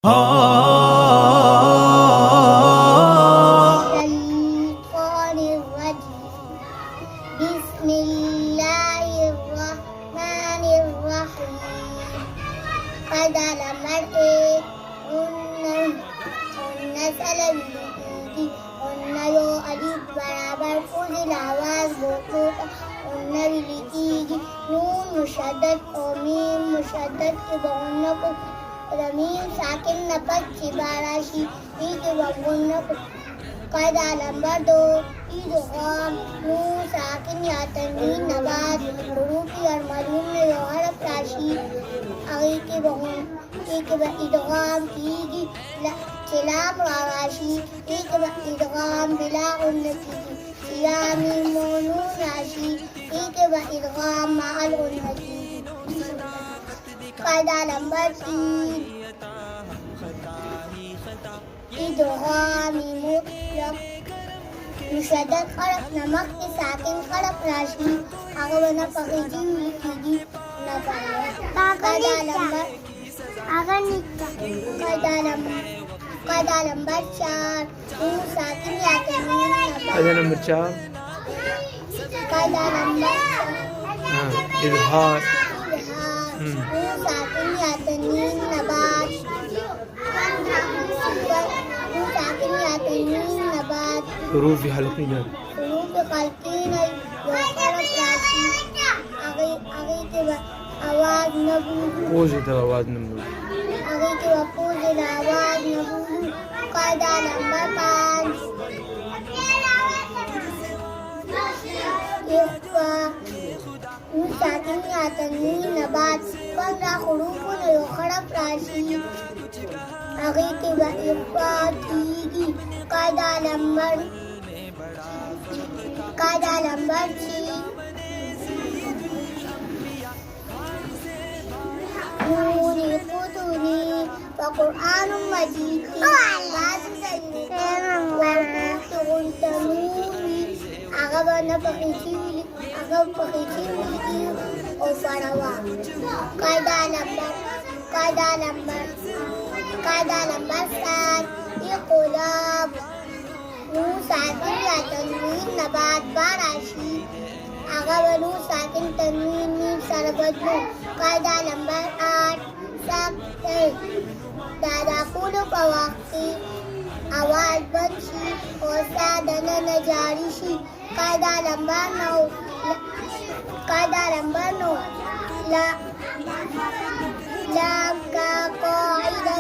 الشيطان الرجيم. بسم الله الرحمن الرحيم. قد علمت yo alif barabar fuzil आवाज बोलो उन्ना बिलिकीगी नून मुशद्दद और मीम मुशद्दद के बहुना को रमीम साकिन नपत चिबाराशी ई के बहुना को कायदा नंबर 2 इदगाम नून साकिन या तनवीन नबात हुरूफी और मालूम में यो हरफ राशि आगे के बहुन एक इदगाम कीगी सलाम राशि एक इदगाम बिला उन्नति सियामी मोनून राशि एक इदगाम माल उन्नति कायदा नंबर 3 इदगाम मुतलक मुशद्दद हरफ नमक के साकिन हरफ राशि आगे बना पकीजी लिखीगी ना कायदा नंबर कायदा नंबर 4 साकिन या तनवीन कायदा नंबर 4 कायदा नंबर इजहार साकिन या तनवीन नबात साकिन या तनवीन नबात हुरूफ हल्कीन हुरूफ हल्कीन हरफ राशि आगे के आवाज नबूद पोजिट आवाज नंबर आगे के वपूजिल आवाज नबूद कायदा नंबर 5 साकिन या तनवीन नबात 15 हुरूफ यो हरफ राशि आगे के इफ़ा कीगी कायदा नंबर 6 नूरी कुतुबी क़ुरआन मजीद आवाज़ आगे बना पकीची और फरवा कायदा नंबर 7 इक़लाब नून साकिन या तनवीन नबात बाराशी आगे बनू साकिन तनवीन मीम सरबदलू कायदा नंबर 8 सख्त दादा कुलो पवाकी आवाज बंशी और सादना नजारिशी कायदा नंबर 9 लाम का कायदा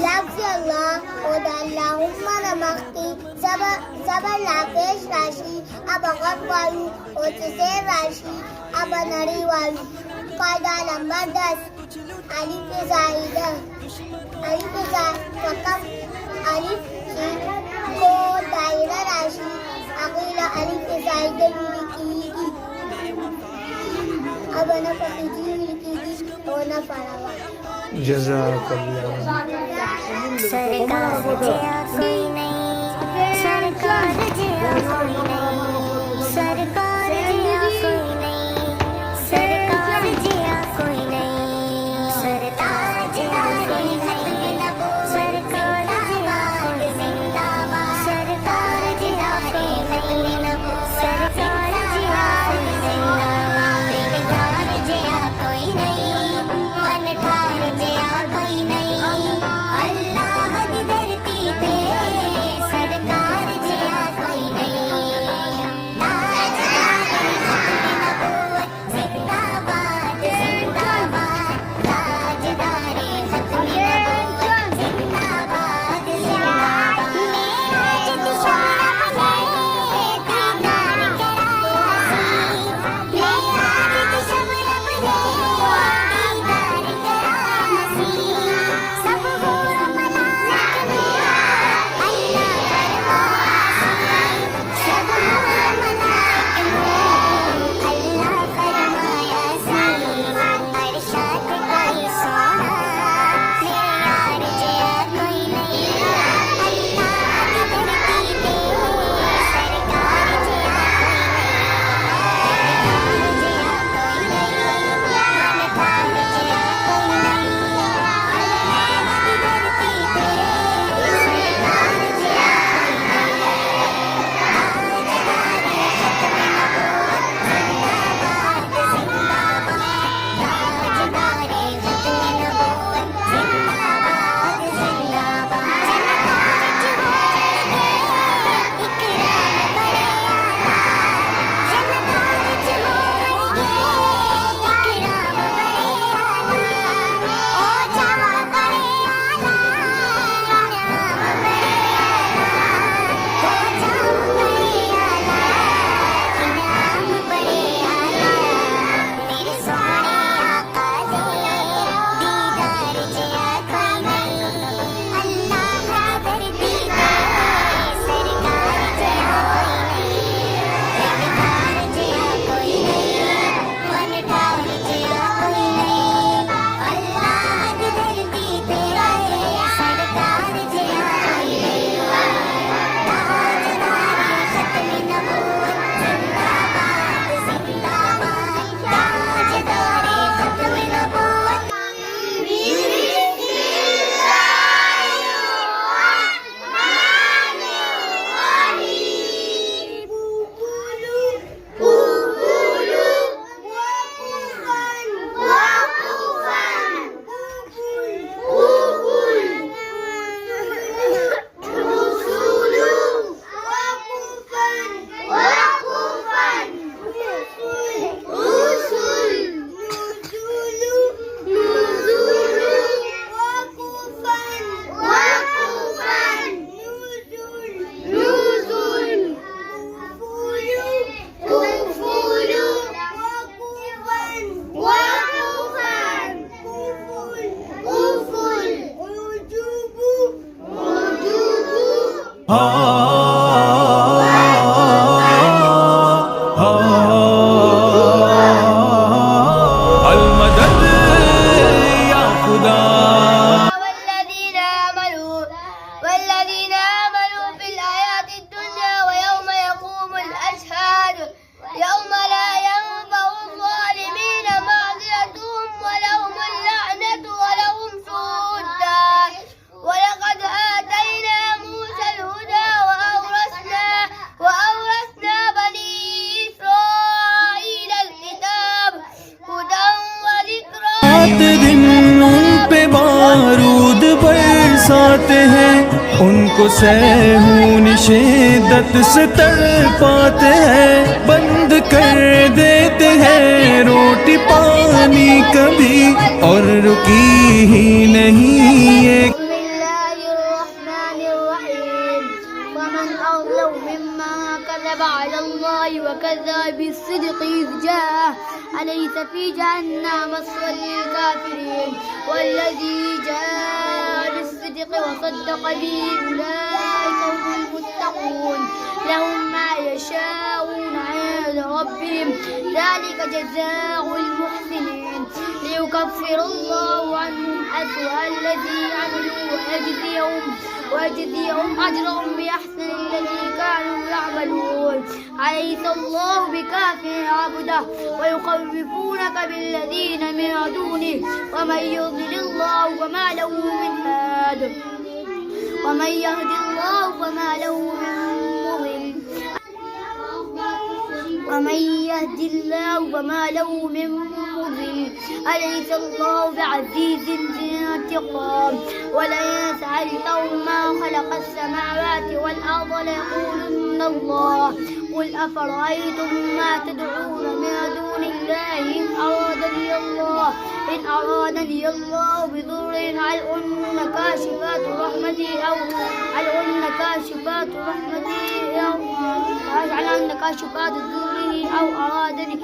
लफ्ज़ अल्लाह और अल्लाहुम्मा नमक्ती ज़बर लापेश राशि अब गब वायु और चसेर राशि अब नरी वायु कायदा नंबर 10 अलिफ ज़ाइदा फकम अलिफ को दायरा राशि अगला अलिफ ज़ाइदा लिखीगी अब न पकीजी लिखीगी और न फरावा जज़ाकल्लाह सरकार जिया कोई नहीं सरकार जिया कोई नहीं सरकार जिया कोई नहीं सरकार जिया कोई नहीं सरकार जिया कोई नहीं सरकार जिया कोई जिंदाबाद सरकार जिया कोई नहीं सरकार जिया कोई जिंदाबाद सरकार जिया कोई नहीं अनठार जिया कोई नहीं अल्लाह की धरती पे सरकार जिया कोई नहीं المدد या खुदा والذين آمنوا في الحياة الدنيا ويوم يقوم الأشهاد يوم لا ينفع الظالمين معذرتهم ولهم اللعنة ولهم سوء الدار ولقد آتينا موسى الهدى وأورثنا بني إسرائيل الكتاب هدى وذكرى दिन उन पे बारूद बरसाते हैं उनको सहून शिद्दत से तड़पाते हैं बंद कर देते हैं रोटी पानी कभी और रुकी ही नहीं ये بسم الله الرحمن الرحيم ومن أظلم ممن كذب على الله وكذب بالصدق إذ جاءه أليس في جهنم مثوى للكافرين والذي جاء بالصدق وصدق به أولئك هم المتقون لهم ما يشاءون عند ربهم ذلك جزاء المحسنين ليكفر الله عنهم أسوأ الذي عملوا ويجزيهم أجرهم بأحسن الذي كانوا يعملون أليس الله بكاف عبده ويخوفونك بالذين من دونه ومن يضلل الله فما له من هاد ومن يهد الله فما له من مضل ومن يهد الله فما له من مضل أليس الله بعزيز ذي انتقام ولئن سألتهم ما خلق السماوات والأرض ليقولن الله قل أفرأيتم ما تدعون من دون الله إن أرادني الله بضر هل هن كاشفات رحمته أو كاشفات ضره أو أرادني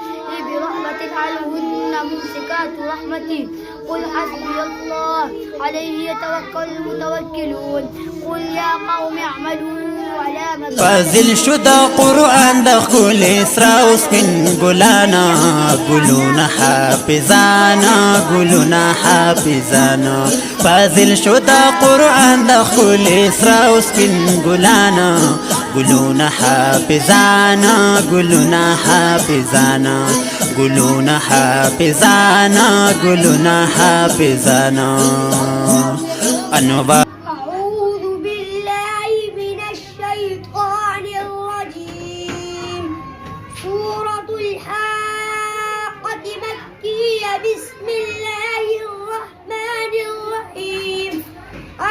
برحمة هل هن ممسكات رحمتي قل حسبي الله عليه يتوكل المتوكلون قل يا قوم اعملوا على مكانتكم فازل شدا قرآن د خل اسراء سپین ګلانا ګلونا حافظانا فازل شدا قرآن د خل اسراء سپین ګلانا ګلونا حافظانا انوار أعوذ بالله من الشيطان الرجيم سورة الحاقة مكية بسم الله الرحمن الرحيم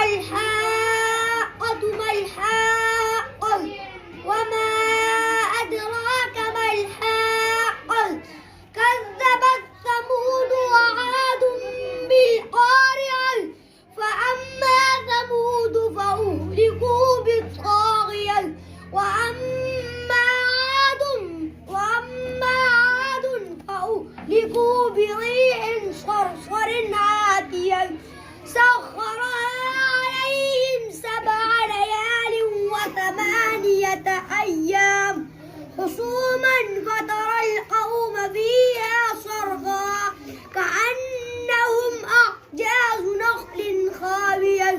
الحاقة ما الحاقة وما أدراك ما الحاقة كذبت ثمود وعاد بالقارعة فأما ثمود فأهلكوا بالطاغية وأما عاد فأهلكوا بريح صرصر عاتية سخرها عليهم 7 ليال و8 أيام حصوما فترى القوم فيها صرخا كأنهم أعجاز نخل خاوية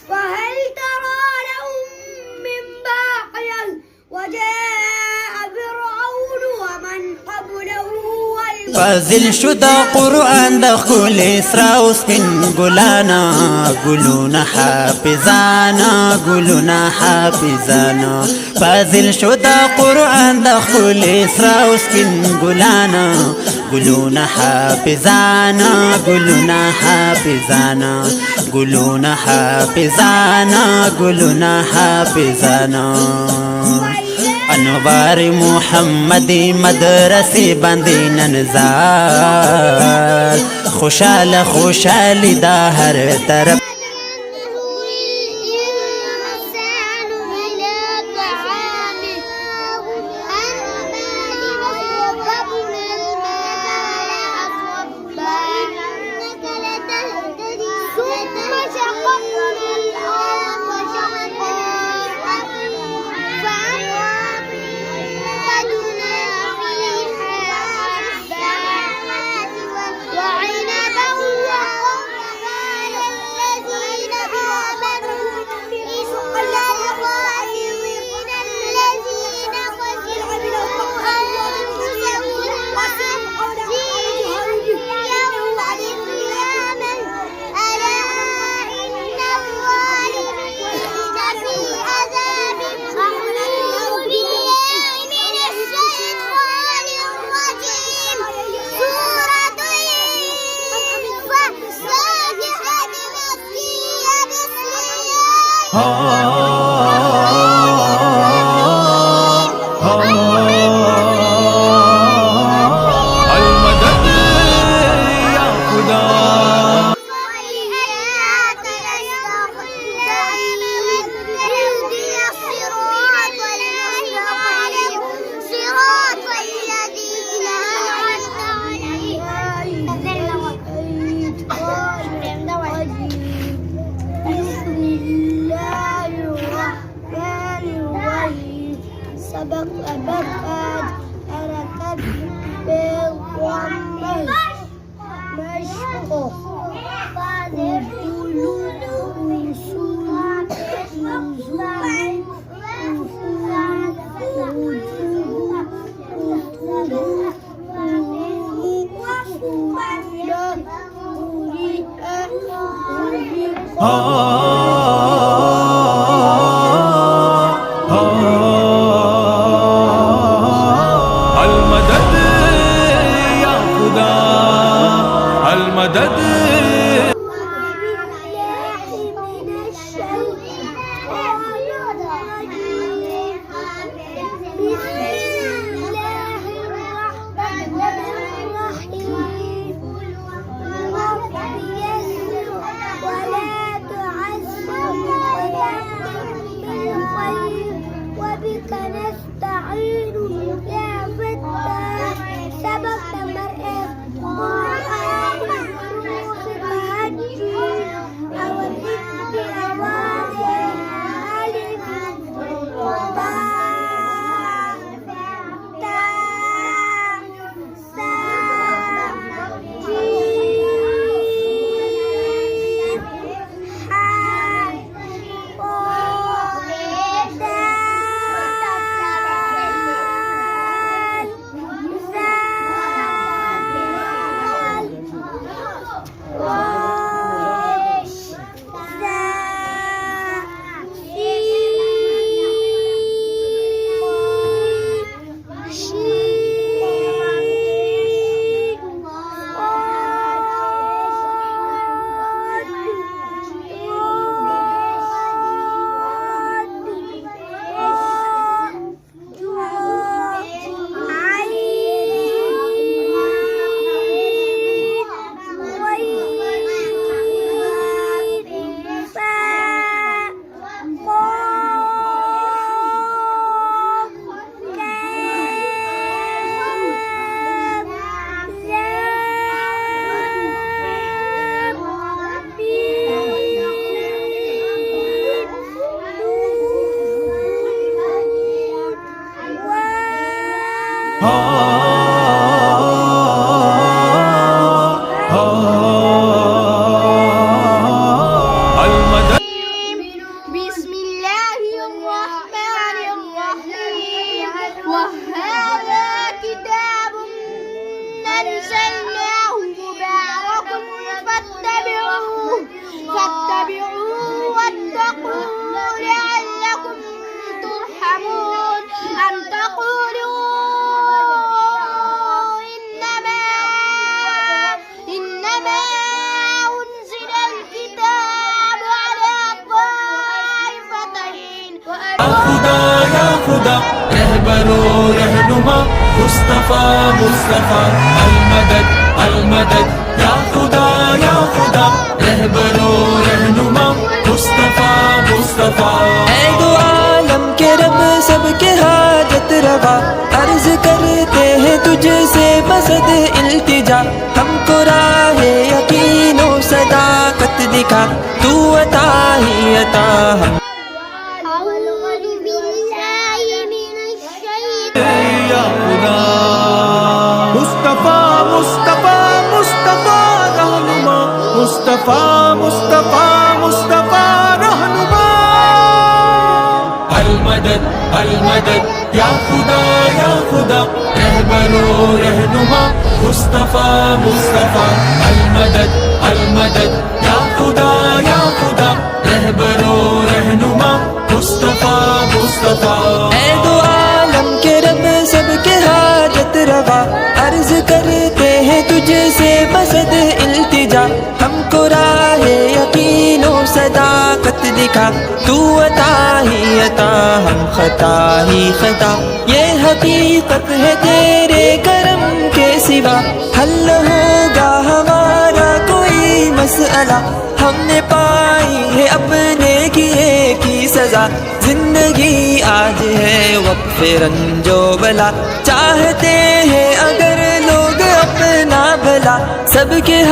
فهل ترى لهم من باقية وجاء فرعون ومن قبله فازل شدا قرآن د خل اسراء سپین ګلانا حافظانا فازل شدا قرآن د خل اسراء سپین ګلانا حافظانا انوار محمدی مدرسې باندې ننزار خوشاله دا هر طرف ثم شققنا الأرض شقا المدد या खुदा سبق أبقد حركت بالضمة مشق المدد या खुदा المدد وبك نستعين يا فتاح سبق مرئه قرآن روح الهجي أو الذكر أواني ألف باء تاء ساء جيم حاء قاف بسم الله الرحمن الرحيم وهذا كتاب أنزلناه مبارك فاتبعوه واتقوا لعلكم ترحمون أن تقولوا إنما أنزل الكتاب على طائفتين खुदा या खुदा रहबरो रहनुमा मुस्तफा मुस्तफा अलमदद अलमदद या खुदा रहबरो रहनुमा मुस्तफा मुस्तफा ऐ दो आलम के रब सबके हाजत रवा अर्ज करते हैं तुझसे मसद इल्तिजा हमको राह यकीनो सदाकत दिखा तू अता ही अता हम أعوذ بالله من الشيطان या खुदा मुस्तफा मुस्तफा मुस्तफा रहनुमा मुस्तफा मुस्तफा मुस्तफा रहनुमा अलमदद अलमदद या खुदा रहबरो रहनुमा मुस्तफा मुस्तफा अलमदद अलमदद या खुदा रहबरो रहनुमा मुस्तफा मुस्तफा ऐ दो आलम के रब सबके हाजत रवा अर्ज करते हैं तुझसे मसद इल्तिजा हमको राह यकीनो सदा सदाकत दिखा, तू अता ही अता हम खता ही खता, ये हकीकत है तेरे करम के सिवा हल होगा हमारा कोई मसला, हमने पाई है अपने किए की सजा, जिंदगी आज है वक्फ रंजो बला, चाहते हैं अगर लोग अपना भला सबके